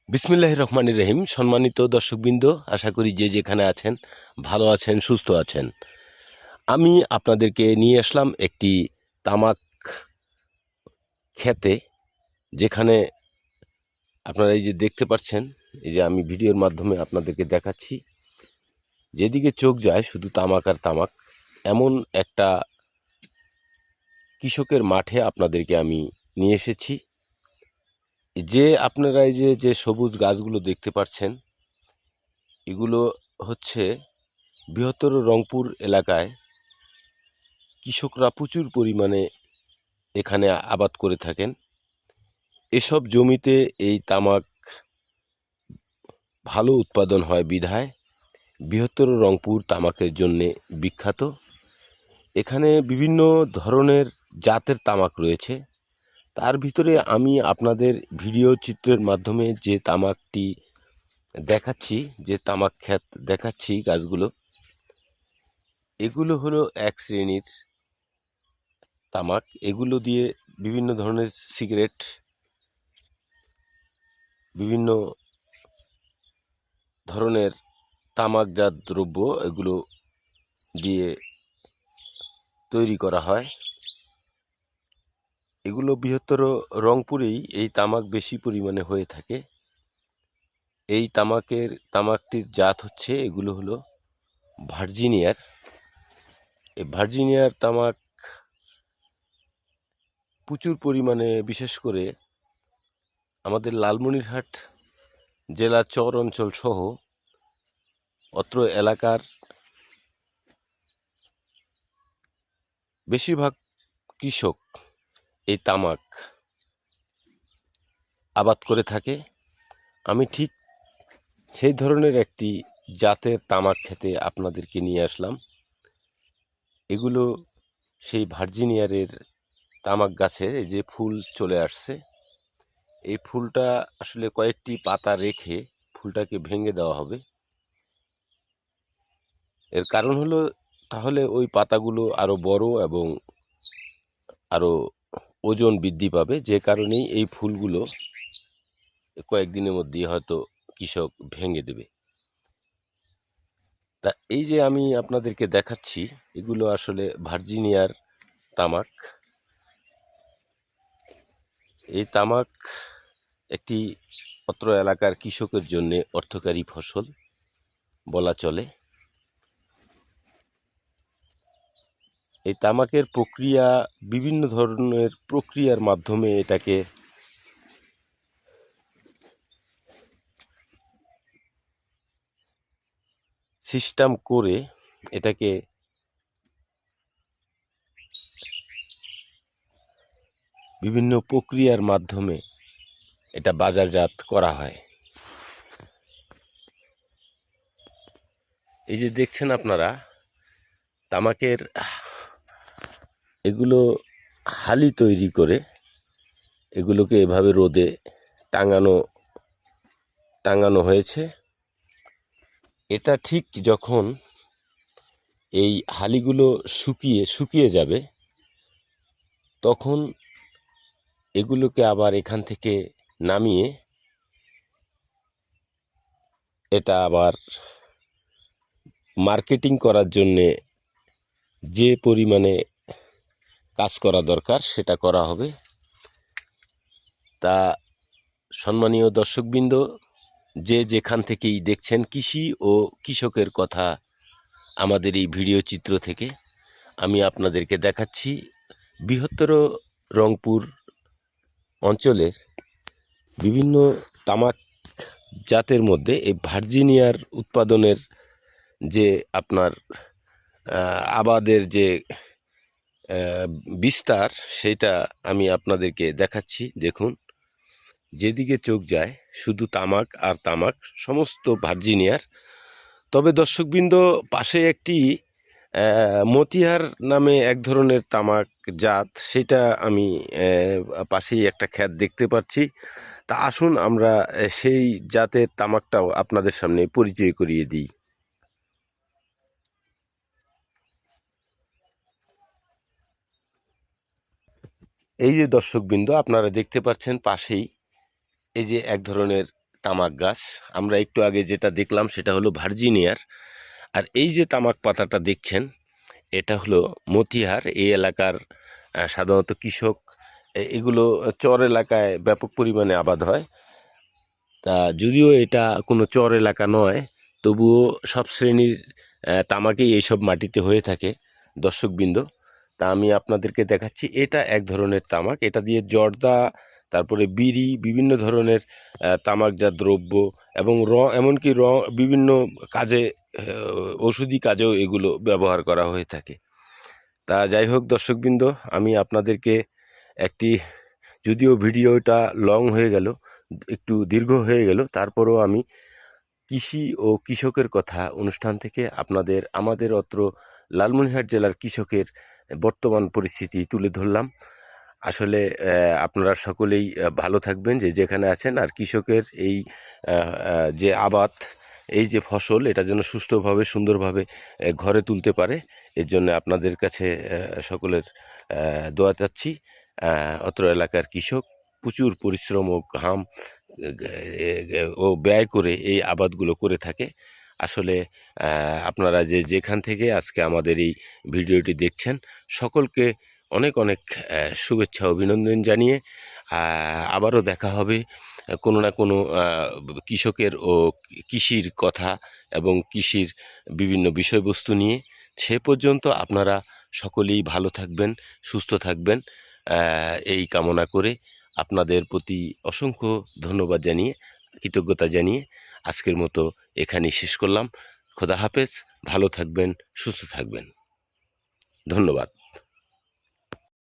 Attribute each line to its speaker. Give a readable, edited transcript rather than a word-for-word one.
Speaker 1: বিসমিল্লাহির রহমানির রহিম। সম্মানিত দর্শকবৃন্দ, আশা করি যে যেখানে আছেন ভালো আছেন, সুস্থ আছেন। আমি আপনাদেরকে নিয়ে আসলাম একটি তামাক খেতে, যেখানে আপনারা এই যে দেখতে পাচ্ছেন, এই যে আমি ভিডিওর মাধ্যমে আপনাদেরকে দেখাচ্ছি, যেদিকে চোখ যায় শুধু তামাক আর তামাক। এমন একটা কৃষকের মাঠে আপনাদেরকে আমি নিয়ে এসেছি। যে আপনারা এই যে সবুজ গাছগুলো দেখতে পাচ্ছেন, এগুলো হচ্ছে বৃহত্তর রংপুর এলাকায় কৃষকরা প্রচুর পরিমাণে এখানে আবাদ করে থাকেন। এসব জমিতে এই তামাক ভালো উৎপাদন হয় বিধায় বৃহত্তর রংপুর তামাকের জন্যে বিখ্যাত। এখানে বিভিন্ন ধরনের জাতের তামাক রয়েছে। তার ভিতরে আমি আপনাদের ভিডিও চিত্রের মাধ্যমে যে তামাকটি দেখাচ্ছি, যে তামাক ক্ষেত দেখাচ্ছি গাছগুলো, এগুলো হলো এক শ্রেণীর তামাক। এগুলো দিয়ে বিভিন্ন ধরনের সিগারেট, বিভিন্ন ধরনের তামাকজাত দ্রব্য এগুলো দিয়ে তৈরি করা হয়। এগুলো বৃহত্তর রংপুরেই এই তামাক বেশি পরিমাণে হয়ে থাকে। এই তামাকটির জাত হচ্ছে, এগুলো হলো ভার্জিনিয়ার। এই ভার্জিনিয়ার তামাক প্রচুর পরিমাণে, বিশেষ করে আমাদের লালমনিরহাট জেলা চর অঞ্চল সহ অত্র এলাকার বেশিরভাগ কৃষক এই তামাক আবাদ করে থাকে। আমি ঠিক সেই ধরনের একটি জাতের তামাক খেতে আপনাদেরকে নিয়ে আসলাম। এগুলো সেই ভার্জিনিয়ারের তামাক গাছের এই যে ফুল চলে আসছে, এই ফুলটা আসলে কয়েকটি পাতা রেখে ফুলটাকে ভেঙে দেওয়া হবে। এর কারণ হলো, তাহলে ওই পাতাগুলো আরও বড় এবং আরও ওজন বৃদ্ধি পাবে, যে কারণেই এই ফুলগুলো কয়েকদিনের মধ্যেই হয়তো কৃষক ভেঙে দেবে। তা এই যে আমি আপনাদেরকে দেখাচ্ছি, এগুলো আসলে ভার্জিনিয়ার তামাক। এই তামাক একটি অত্র এলাকার কৃষকের জন্য অর্থকারী ফসল বলা চলে। এই তামাকের প্রক্রিয়া, বিভিন্ন ধরনের প্রক্রিয়ার মাধ্যমে এটাকে সিস্টেম করে এটাকে বিভিন্ন প্রক্রিয়ার মাধ্যমে এটা বাজারজাত করা হয়। এই যে দেখছেন আপনারা তামাকের এগুলো হালি তৈরি করে এগুলোকে এভাবে রোদে টাঙানো হয়েছে। এটা ঠিক যখন এই হালিগুলো শুকিয়ে যাবে, তখন এগুলোকে আবার এখান থেকে নামিয়ে এটা আবার মার্কেটিং করার জন্যে যে পরিমাণে কাজ করা দরকার সেটা করা হবে। তা সম্মানীয় দর্শকবৃন্দ, যে যেখান থেকেই দেখছেন, কৃষি ও কৃষকের কথা আমাদের এই ভিডিও চিত্র থেকে আমি আপনাদেরকে দেখাচ্ছি বৃহত্তর রংপুর অঞ্চলের বিভিন্ন তামাক জাতের মধ্যে এই ভার্জিনিয়ার উৎপাদনের যে আপনার আবাদের যে বিস্তার, সেটা আমি আপনাদেরকে দেখাচ্ছি। দেখুন, যেদিকে চোখ যায় শুধু তামাক আর তামাক, সমস্ত ভার্জিনিয়ার। তবে দর্শকবৃন্দ, পাশে একটি মতিহার নামে এক ধরনের তামাক জাত, সেটা আমি পাশেই একটা ক্ষেত দেখতে পাচ্ছি। তা আসুন আমরা সেই জাতের তামাকটাও আপনাদের সামনে পরিচয় করিয়ে দিই। এই যে দর্শকবৃন্দ, আপনারা দেখতে পাচ্ছেন পাশেই এই যে এক ধরনের তামাক গাছ। আমরা একটু আগে যেটা দেখলাম সেটা হলো ভার্জিনিয়ার। আর এই যে তামাক পাতাটা দেখছেন এটা হলো মতিহার। এই এলাকার সাধারণত কৃষক এগুলো চর এলাকায় ব্যাপক পরিমাণে আবাদ হয়। তা যদিও এটা কোনো চর এলাকা নয়, তবুও সব শ্রেণীর তামাকই এইসব মাটিতে হয়ে থাকে দর্শকবৃন্দ। তা আমি আপনাদেরকে দেখাচ্ছি, এটা এক ধরনের তামাক। এটা দিয়ে জর্দা, তারপরে বিড়ি, বিভিন্ন ধরনের তামাকজাত দ্রব্য এবং এমনকি বিভিন্ন কাজে, ওষুধি কাজেও এগুলো ব্যবহার করা হয়ে থাকে। তা যাই হোক দর্শকবৃন্দ, আমি আপনাদেরকে একটি, যদিও ভিডিওটা লং হয়ে গেল, একটু দীর্ঘ হয়ে গেল, তারপরেও আমি কৃষি ও কৃষকের কথা অনুষ্ঠান থেকে আমাদের অত্র লালমনিরহাট জেলার কৃষকের বর্তমান পরিস্থিতি তুলে ধরলাম। আসলে আপনারা সকলেই ভালো থাকবেন যে যেখানে আছেন। আর কৃষকের এই যে আবাদ, এই যে ফসল, এটা যেন সুষ্ঠুভাবে সুন্দরভাবে ঘরে তুলতে পারে, এর জন্য আপনাদের কাছে সকলের দোয়া চাচ্ছি। অত্র এলাকার কৃষক প্রচুর পরিশ্রম ও ঘাম ও ব্যয় করে এই আবাদগুলো করে থাকে। আসলে আপনারা যেখান থেকে আজকে আমাদের এই ভিডিওটি দেখছেন, সকলকে অনেক অনেক শুভেচ্ছা অভিনন্দন জানিয়ে আবারও দেখা হবে কোনো না কোনো কৃষকের ও কৃষির কথা এবং কৃষির বিভিন্ন বিষয়বস্তু নিয়ে। সে পর্যন্ত আপনারা সকলেই ভালো থাকবেন, সুস্থ থাকবেন, এই কামনা করে আপনাদের প্রতি অসংখ্য ধন্যবাদ জানিয়ে, কৃতজ্ঞতা জানিয়ে আজকের মতো এখানেই শেষ করলাম। খোদা হাফেজ, ভালো থাকবেন, সুস্থ থাকবেন, ধন্যবাদ।